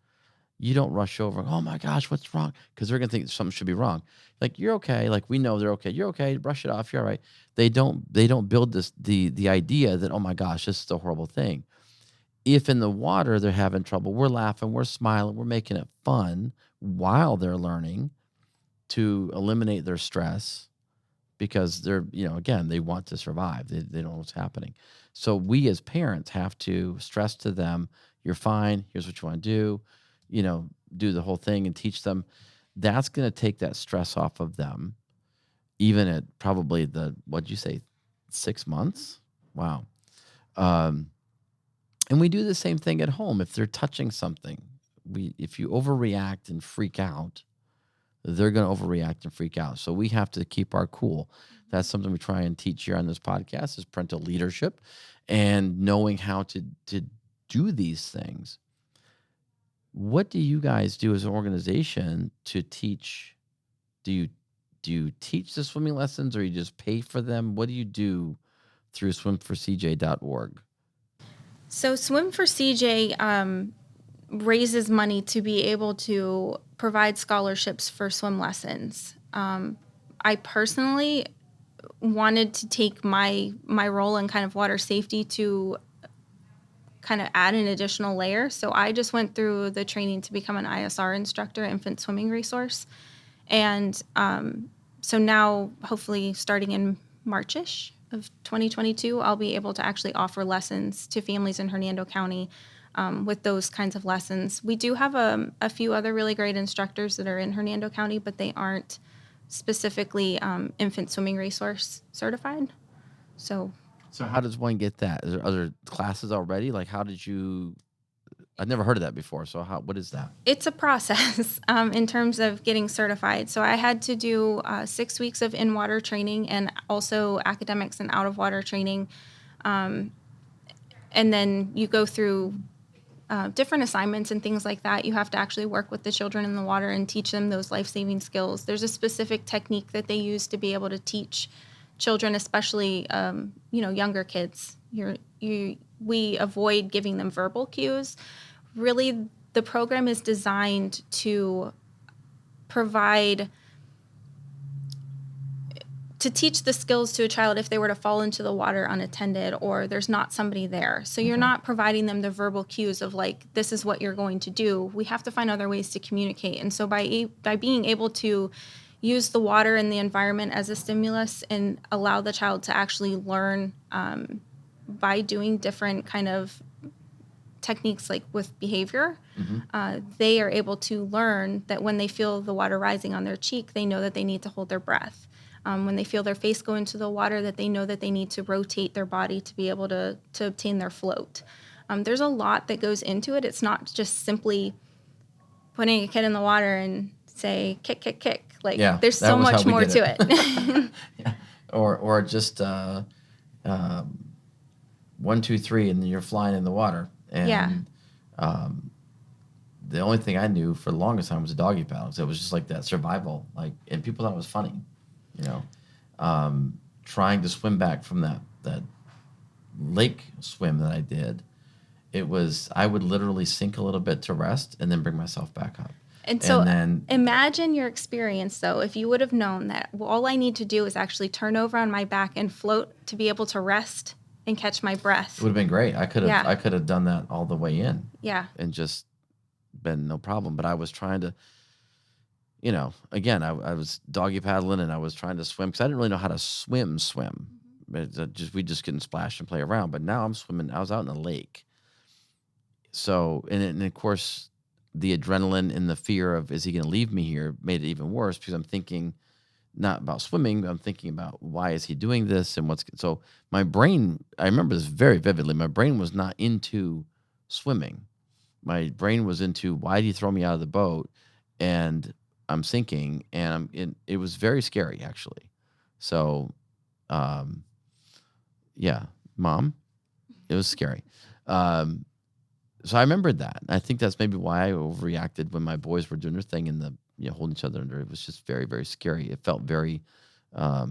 you don't rush over, oh my gosh, what's wrong? Because they're gonna think something should be wrong. Like, you're okay. Like, we know they're okay. You're okay. Brush it off. You're all right. They don't build the idea that, oh my gosh, this is a horrible thing. If in the water they're having trouble, we're laughing, we're smiling, we're making it fun while they're learning to eliminate their stress, because they're, again, they want to survive. They don't know what's happening. So we as parents have to stress to them, you're fine. Here's what you want to do. Do the whole thing and teach them. That's going to take that stress off of them, even at probably what'd you say, 6 months? Wow. And we do the same thing at home. If they're touching something, if you overreact and freak out, they're going to overreact and freak out. So we have to keep our cool. That's something we try and teach here on this podcast, is parental leadership and knowing how to do these things. What do you guys do as an organization to teach? Do you teach the swimming lessons, or you just pay for them? What do you do through swimforcj.org? So Swim for CJ raises money to be able to provide scholarships for swim lessons. I personally wanted to take my role in kind of water safety to kind of add an additional layer. So I just went through the training to become an ISR instructor, infant swimming resource. And so now, hopefully starting in Marchish of 2022, I'll be able to actually offer lessons to families in Hernando County with those kinds of lessons. We do have a few other really great instructors that are in Hernando County, but they aren't specifically infant swimming resource certified. So how does one get that? Is there other classes already? Like, how did you? I've never heard of that before. So what is that? it's a process in terms of getting certified. So I had to do 6 weeks of in-water training and also academics and out-of-water training. And then you go through different assignments and things like that. You have to actually work with the children in the water and teach them those life-saving skills. There's a specific technique that they use to be able to teach children, especially younger kids. We avoid giving them verbal cues. Really, the program is designed to teach the skills to a child if they were to fall into the water unattended or there's not somebody there. So you're not providing them the verbal cues of like, this is what you're going to do. We have to find other ways to communicate. And so by being able to use the water and the environment as a stimulus and allow the child to actually learn by doing different kind of techniques like with behavior, they are able to learn that when they feel the water rising on their cheek, they know that they need to hold their breath. When they feel their face go into the water, that they know that they need to rotate their body to be able to obtain their float. There's a lot that goes into it. It's not just simply putting a kid in the water and say, kick, kick, kick. Like, Yeah, there's that so was how much we more did to it. it. Yeah. Or just 1, 2, 3, and then you're flying in the water. Yeah. And the only thing I knew for the longest time was a doggy paddle. So it was just like that survival, like, and people thought it was funny, you know, trying to swim back from that lake swim that I did. It was, I would literally sink a little bit to rest and then bring myself back up. And so And then imagine your experience, though, if you would have known that all I need to do is actually turn over on my back and float to be able to rest and catch my it breath. would have been great. I could have Yeah. I could have done that all the way in Yeah. and just been no problem. But I was trying to, again, I was doggy paddling and I was trying to swim because I didn't really know how to swim. But we just couldn't splash and play around. But now I'm swimming. I was out in a lake. So, and of course, the adrenaline and the fear of, is he going to leave me here, made it even worse because I'm thinking not about swimming, but I'm thinking about why is he doing this and so my brain, I remember this very vividly. My brain was not into swimming. My brain was into, why did he throw me out of the boat? And I'm sinking, and it was very scary actually. So, yeah, Mom, it was scary. So I remembered that. I think that's maybe why I overreacted when my boys were doing their thing and holding each other under. It was just very, very scary. It felt very, I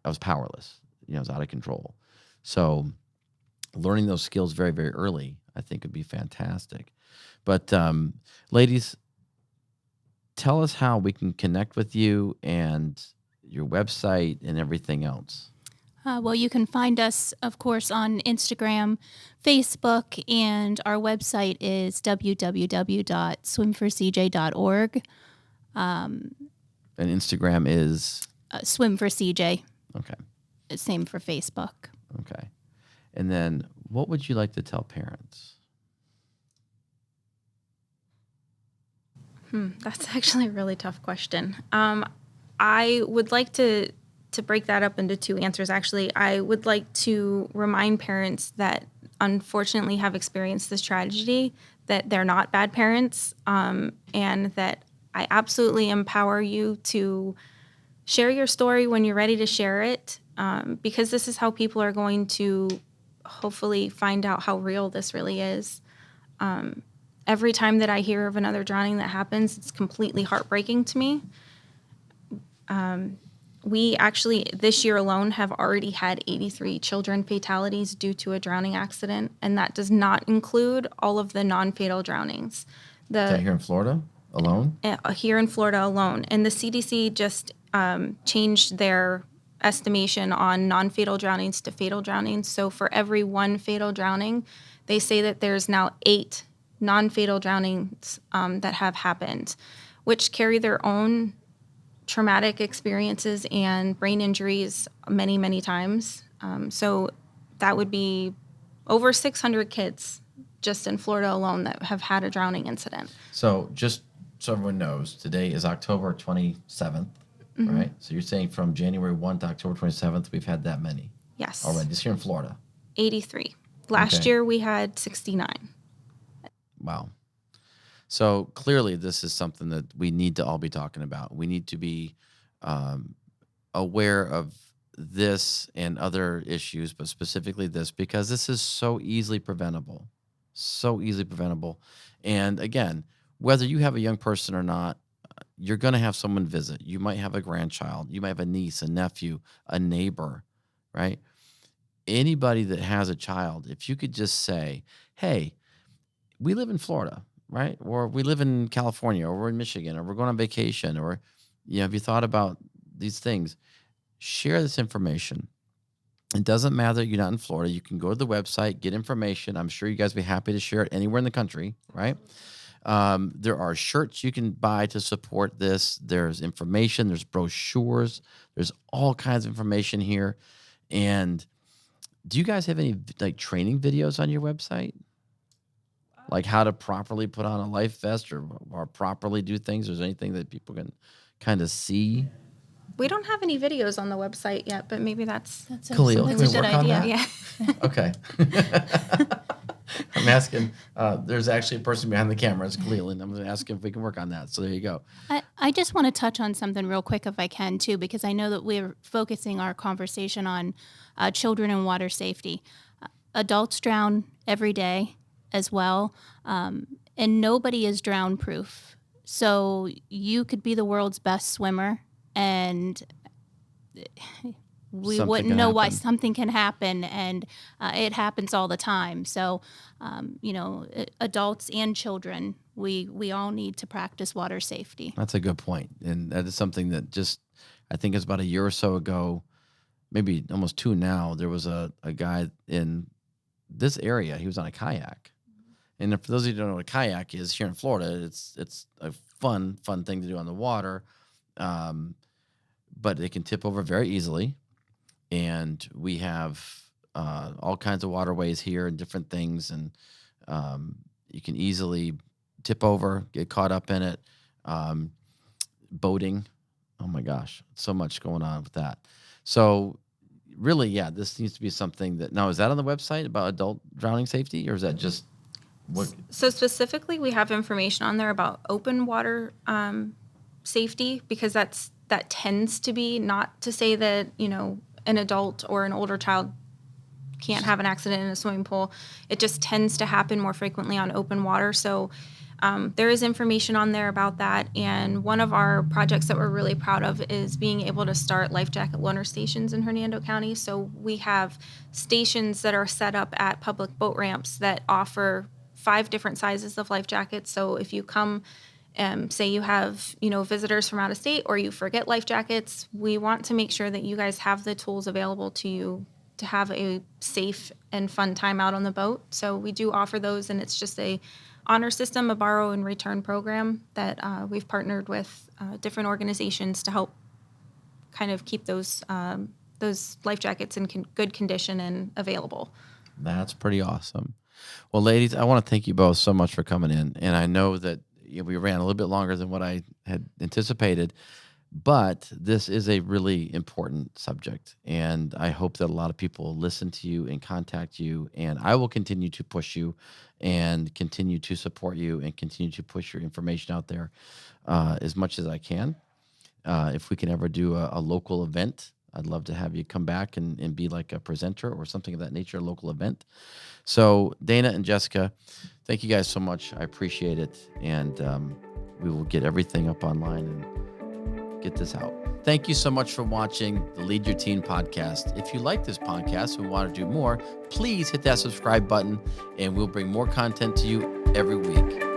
was powerless. I was out of control. So learning those skills very, very early, I think would be fantastic. But ladies, tell us how we can connect with you and your website and everything else. Well, you can find us, of course, on Instagram, Facebook, and our website is www.swimforcj.org. And Instagram is? Swim for CJ. Okay. Same for Facebook. Okay. And then what would you like to tell parents? That's actually a really tough question. I would like to break that up into two answers, actually. I would like to remind parents that unfortunately have experienced this tragedy, that they're not bad parents, and that I absolutely empower you to share your story when you're ready to share it, because this is how people are going to hopefully find out how real this really is. Every time that I hear of another drowning that happens, it's completely heartbreaking to me. We actually, this year alone, have already had 83 children fatalities due to a drowning accident, and that does not include all of the non-fatal drownings. Is that here in Florida alone? Here in Florida alone. And the CDC just changed their estimation on non-fatal drownings to fatal drownings. So for every one fatal drowning, they say that there's now 8 non-fatal drownings that have happened, which carry their own traumatic experiences and brain injuries many, many times. So that would be over 600 kids just in Florida alone that have had a drowning incident. So just so everyone knows, today is October 27th, right? So you're saying from January 1 to October 27th, we've had that many? Yes. Already, just here in Florida? 83. Last year we had 69. Wow. So clearly, this is something that we need to all be talking about. We need to be aware of this and other issues, but specifically this, because this is so easily preventable. So easily preventable. And again, whether you have a young person or not, you're going to have someone visit. You might have a grandchild. You might have a niece, a nephew, a neighbor, right? Anybody that has a child, if you could just say, hey, we live in Florida, right? Or we live in California, or we're in Michigan, or we're going on vacation, or, have you thought about these things? Share this information. It doesn't matter that you're not in Florida. You can go to the website, get information. I'm sure you guys will be happy to share it anywhere in the country, right? There are shirts you can buy to support this. There's information. There's brochures. There's all kinds of information here. And do you guys have any training videos on your website? Like how to properly put on a life vest or properly do things? Is there anything that people can kind of see? We don't have any videos on the website yet, but maybe that's Khalil, that's can a we good work on idea. that? yeah. Okay. I'm asking. There's actually a person behind the camera. It's Cleland. I'm going to ask him if we can work on that. So there you go. I just want to touch on something real quick if I can too, because I know that we're focusing our conversation on children and water safety. Adults drown every day as well, and nobody is drown proof. So you could be the world's best swimmer, and we Something wouldn't can know why happen. something can happen, and it happens all the time. So, adults and children, we all need to practice water safety. That's a good point. And that is something that just, I think it's about a year or so ago, maybe almost 2 now, there was a guy in this area. He was on a kayak. And for those of you who don't know what a kayak is, here in Florida, it's a fun thing to do on the water. But it can tip over very easily. And we have all kinds of waterways here and different things. And you can easily tip over, get caught up in it. Boating. Oh my gosh, so much going on with that. So really, yeah, this needs to be something that, now is that on the website about adult drowning safety, or is that just what? So specifically, we have information on there about open water safety, because that tends to be, not to say that, an adult or an older child can't have an accident in a swimming pool. It just tends to happen more frequently on open water. So there is information on there about that. And one of our projects that we're really proud of is being able to start life jacket loaner stations in Hernando County. So we have stations that are set up at public boat ramps that offer 5 different sizes of life jackets. So if you come, say you have, visitors from out of state, or you forget life jackets, we want to make sure that you guys have the tools available to you to have a safe and fun time out on the boat. So we do offer those, and it's just a honor system, a borrow and return program that we've partnered with different organizations to help kind of keep those life jackets in good condition and available. That's pretty awesome. Well, ladies, I want to thank you both so much for coming in. And I know that we ran a little bit longer than what I had anticipated, but this is a really important subject. And I hope that a lot of people listen to you and contact you. And I will continue to push you and continue to support you and continue to push your information out there as much as I can. If we can ever do a local event, I'd love to have you come back and be like a presenter or something of that nature, a local event. So Dana and Jessica, thank you guys so much. I appreciate it. And we will get everything up online and get this out. Thank you so much for watching the Lead Your Teen podcast. If you like this podcast and want to do more, please hit that subscribe button, and we'll bring more content to you every week.